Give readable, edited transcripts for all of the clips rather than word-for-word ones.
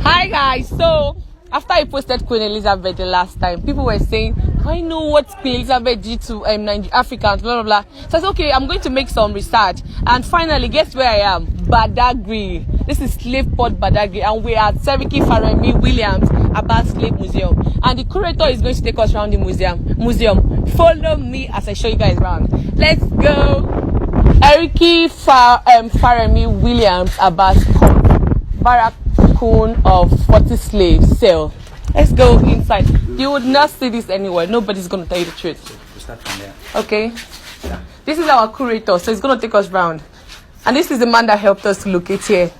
Hi guys, so after I posted Queen Elizabeth the last time, people were saying, I know what Queen Elizabeth did to Africans, blah blah blah. So I said, okay, I'm going to make some research. And finally, guess where I am? Badagry. This is Slave Port Badagry, and we are at Seriki Faremi Williams Abbas Slave Museum. And the curator is going to take us around the museum. Follow me as I show you guys around. Let's go. Seriki Faremi Williams Abbas Barracoon of 40 slaves cell. Let's go inside. You would not see this anywhere. Nobody's going to tell you the truth. We'll start from there. Okay. Yeah. This is our curator, so he's going to take us round. And this is the man that helped us locate here.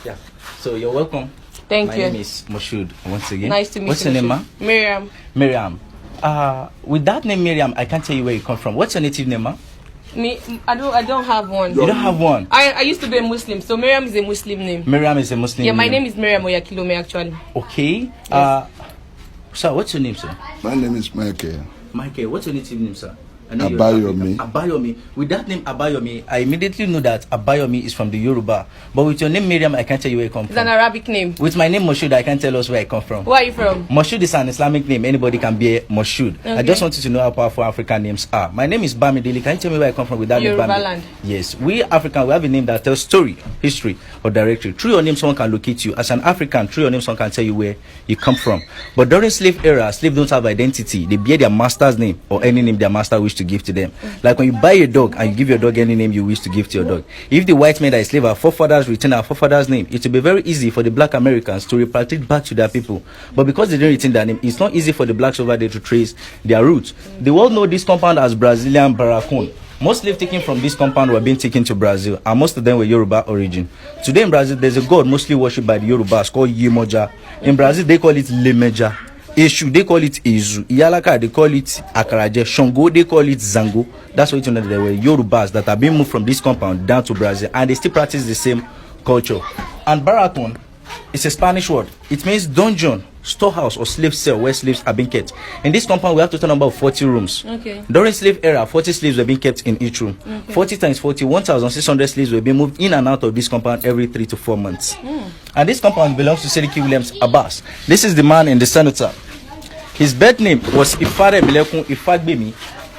Yeah. So you're welcome. Thank you. My name is Moshood once again. Nice to meet you. What's your name, ma? Miriam. Miriam. With that name, Miriam, I can't tell you where you come from. What's your native name, ma? Me, I don't have one. You don't have one? I used to be a Muslim, so Miriam is a Muslim name. Miriam is a Muslim Yeah, my name. name is Miriam Oyakilome actually. Okay. Yes. Sir, what's your name, sir? My name is Michael. Michael, what's your native name, sir? I know you're Abayomi. African. Abayomi. With that name Abayomi, I immediately know that Abayomi is from the Yoruba. But with your name Miriam, I can't tell you where you come It's from. an Arabic name. With my name Moshood, I can't tell us where I come from. Where are you from? Moshood is an Islamic name. Anybody can be a Moshood. Okay. I just want you to know how powerful African names are. My name is Bamidele. Can you tell me where I come from with that name? Yoruba Bamidele? land. Yes. We African, we have a name that tells story, history, or directory. Through your name, someone can locate you. As an African, through your name, someone can tell you where you come from. But during slave era, slaves don't have identity. They bear their master's name or any name their master wish to give to them. Like when you buy a dog and you give your dog any name you wish to give to your dog. If the white men that is slave, our forefathers retain our forefathers' name, it will be very easy for the black Americans to repatriate back to their people. But because they didn't retain their name, it's not easy for the blacks over there to trace their roots. The world know this compound as Brazilian Barracoon. Most slaves taken from this compound were being taken to Brazil, and most of them were Yoruba origin. Today in Brazil, there's a god mostly worshipped by the Yorubas called Yemoja. In Brazil, they call it Lemeja. Eshu, they call it Ezu. Iyalaka, they call it Akaraje. Shango, they call it Zango. That's why you know there were Yorubas that have been moved from this compound down to Brazil, and they still practice the same culture. And Barracoon is a Spanish word. It means dungeon, storehouse, or slave cell where slaves are being kept. In this compound, we have a total number of 40 rooms. Okay. During slave era, 40 slaves were being kept in each room. Okay. 40 times 40, 1,600 slaves were being moved in and out of this compound every 3 to 4 months. And this compound belongs to Seriki Williams Abbas. This is the man in the cenotaph. His birth name was Ifare Milekun Ifagbemi.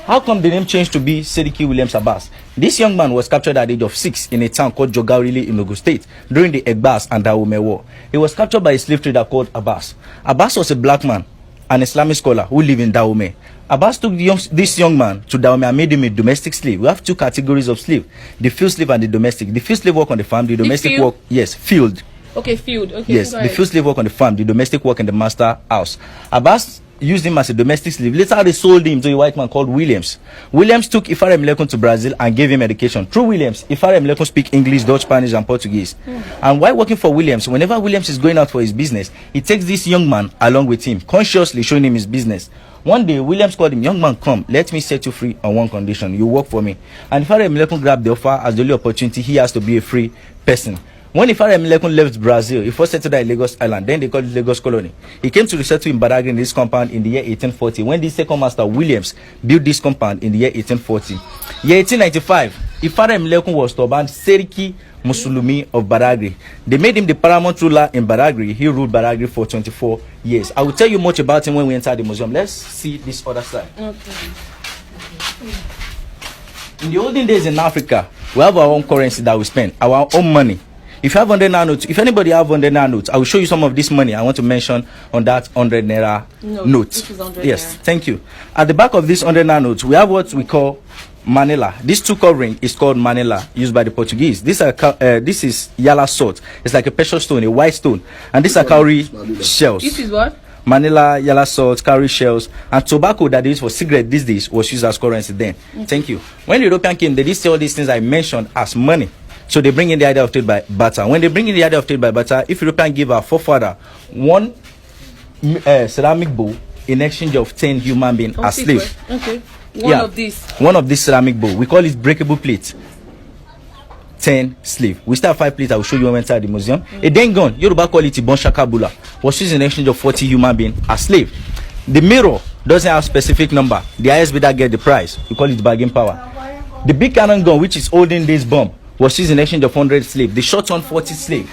How come the name changed to be Seriki Williams Abbas? This young man was captured at the age of 6 in a town called Jogarile in Ogun State during the Egbas and Dahomey War. He was captured by a slave trader called Abbas. Abbas was a black man, an Islamic scholar who lived in Dahomey. Abbas took this young man to Dahomey and made him a domestic slave. We have two categories of slave: the field slave and the domestic. The field slave work on the farm, the domestic work, yes, field. Okay, field. Okay. Yes, the field slave work on the farm, the domestic work in the master house. Abbas used him as a domestic slave. Later, they sold him to a white man called Williams. Williams took Ifare Milekun to Brazil and gave him education. Through Williams, Ifare Milekun speak English, Dutch, Spanish, and Portuguese. And while working for Williams, whenever Williams is going out for his business, he takes this young man along with him, consciously showing him his business. One day, Williams called him, "Young man, come, let me set you free on one condition. You work for me." And Ifare Milekun grabbed the offer as the only opportunity he has to be a free person. When Ifare Milekun left Brazil, he first settled at Lagos Island, then they called it Lagos Colony. He came to resettle in Badagry in this compound in the year 1840, when the second master, Williams, built this compound in the year 1840. Year 1895, Ifare Milekun was to ban Seriki Musulumi of Badagry. They made him the paramount ruler in Badagry. He ruled Badagry for 24 years. I will tell you much about him when we enter the museum. Let's see this other side. Okay. In the olden days in Africa, we have our own currency that we spend, our own money. If you have 100 naira notes, if anybody have 100 naira notes, I will show you some of this money I want to mention on that 100 naira note. This is 100 yes, naira. Thank you. At the back of this 100 naira notes, we have what we call manila. This two covering is called manila, used by the Portuguese. This is yala salt. It's like a precious stone, a white stone, and these are cowrie shells. This is what? Manila, yellow salt, cowrie shells, and tobacco that is for cigarette these days was used as currency then. Thank you. When the European came, they did see all these things I mentioned as money. So they bring in the idea of trade by barter. When they bring in the idea of trade by barter, if European give our forefather one ceramic bowl in exchange of 10 human beings as slaves. Okay. One of these ceramic bowl. We call it breakable plate. 10 slave. We still have 5 plates I will show you when we enter the museum. A then gun, Yoruba call it Ibon Shakabula, was used in exchange of 40 human beings as slave. The mirror doesn't have specific number. The highest bidder get the price. We call it bargain power. The big cannon gun, which is olden days bomb, was used in exchange of 100 slaves. The short one, 40 slaves.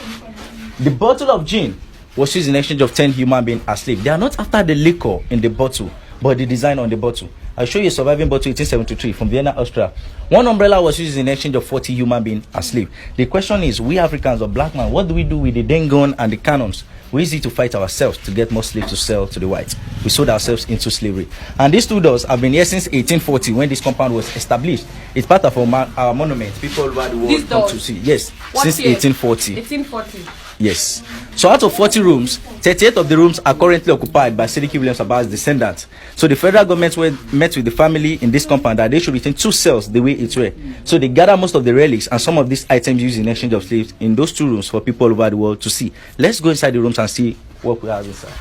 The bottle of gin was used in exchange of 10 human beings as slaves. They are not after the liquor in the bottle, but the design on the bottle. I'll show you a surviving bottle 1873 from Vienna, Austria. One umbrella was used in exchange of 40 human beings as slaves. The question is, we Africans or black men, what do we do with the den gun and the cannons? We use it to fight ourselves to get more slaves to sell to the whites. We sold ourselves into slavery. And these two doors have been here since 1840 when this compound was established. It's part of our monument. People all over the world come to see. Yes, what since year? 1840. 1840. Yes. So out of 40 rooms, 38 of the rooms are currently occupied by Sediki Williams Aba's descendants. So the federal government met with the family in this compound that they should retain 2 cells the way it were. So they gather most of the relics and some of these items used in exchange of slaves in those 2 rooms for people all over the world to see. Let's go inside the rooms and see what we have inside.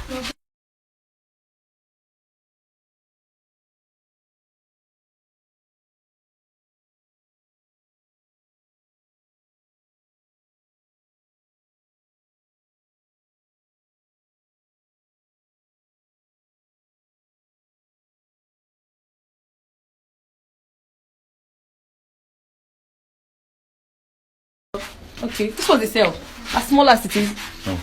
Okay, this was the cell. As small as it is. No.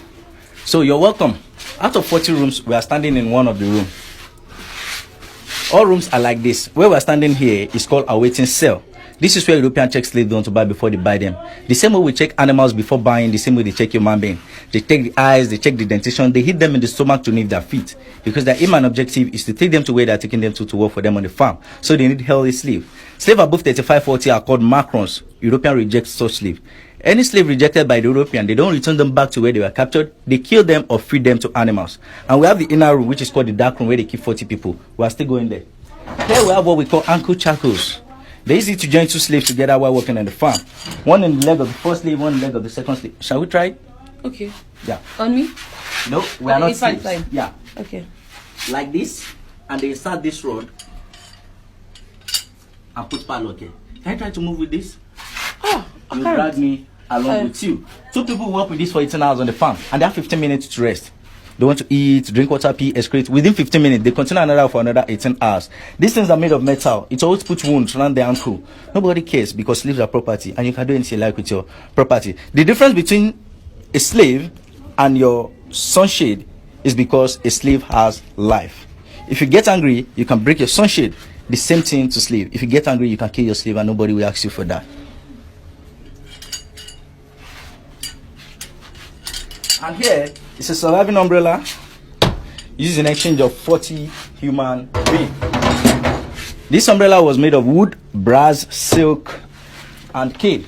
So you're welcome. Out of 40 rooms, we are standing in one of the rooms. All rooms are like this. Where we are standing here is called a waiting cell. This is where Europeans check slaves down to buy before they buy them. The same way we check animals before buying, the same way they check human being. They take the eyes, they check the dentition, they hit them in the stomach to nip their feet. Because their aim and objective is to take them to where they're taking them to work for them on the farm. So they need healthy slaves. Slaves above 35-40 are called macrons. Europeans reject such slaves. Any slave rejected by the European, they don't return them back to where they were captured. They kill them or feed them to animals. And we have the inner room, which is called the dark room, where they keep 40 people. We are still going there. Here we have what we call ankle shackles. They easy to join 2 slaves together while working on the farm. One in the leg of the first slave, one in the leg of the second slave. Shall we try it? Okay. Yeah. On me? No, we are not fine, slaves. fine. Yeah. Okay. Like this, and they insert this rod and put padlock here. Can I try to move with this? Oh, You drag me along with you. 2 people work with this for 18 hours on the farm, and they have 15 minutes to rest. They want to eat, drink water, pee, excrete. Within 15 minutes, they continue another for another 18 hours. These things are made of metal. It always puts wounds around the ankle. Nobody cares because slaves are property, and you can do anything you like with your property. The difference between a slave and your sunshade is because a slave has life. If you get angry, you can break your sunshade. The same thing to slave. If you get angry, you can kill your slave, and nobody will ask you for that. And here is a surviving umbrella used in exchange of 40 human beings. This umbrella was made of wood, brass, silk, and cane.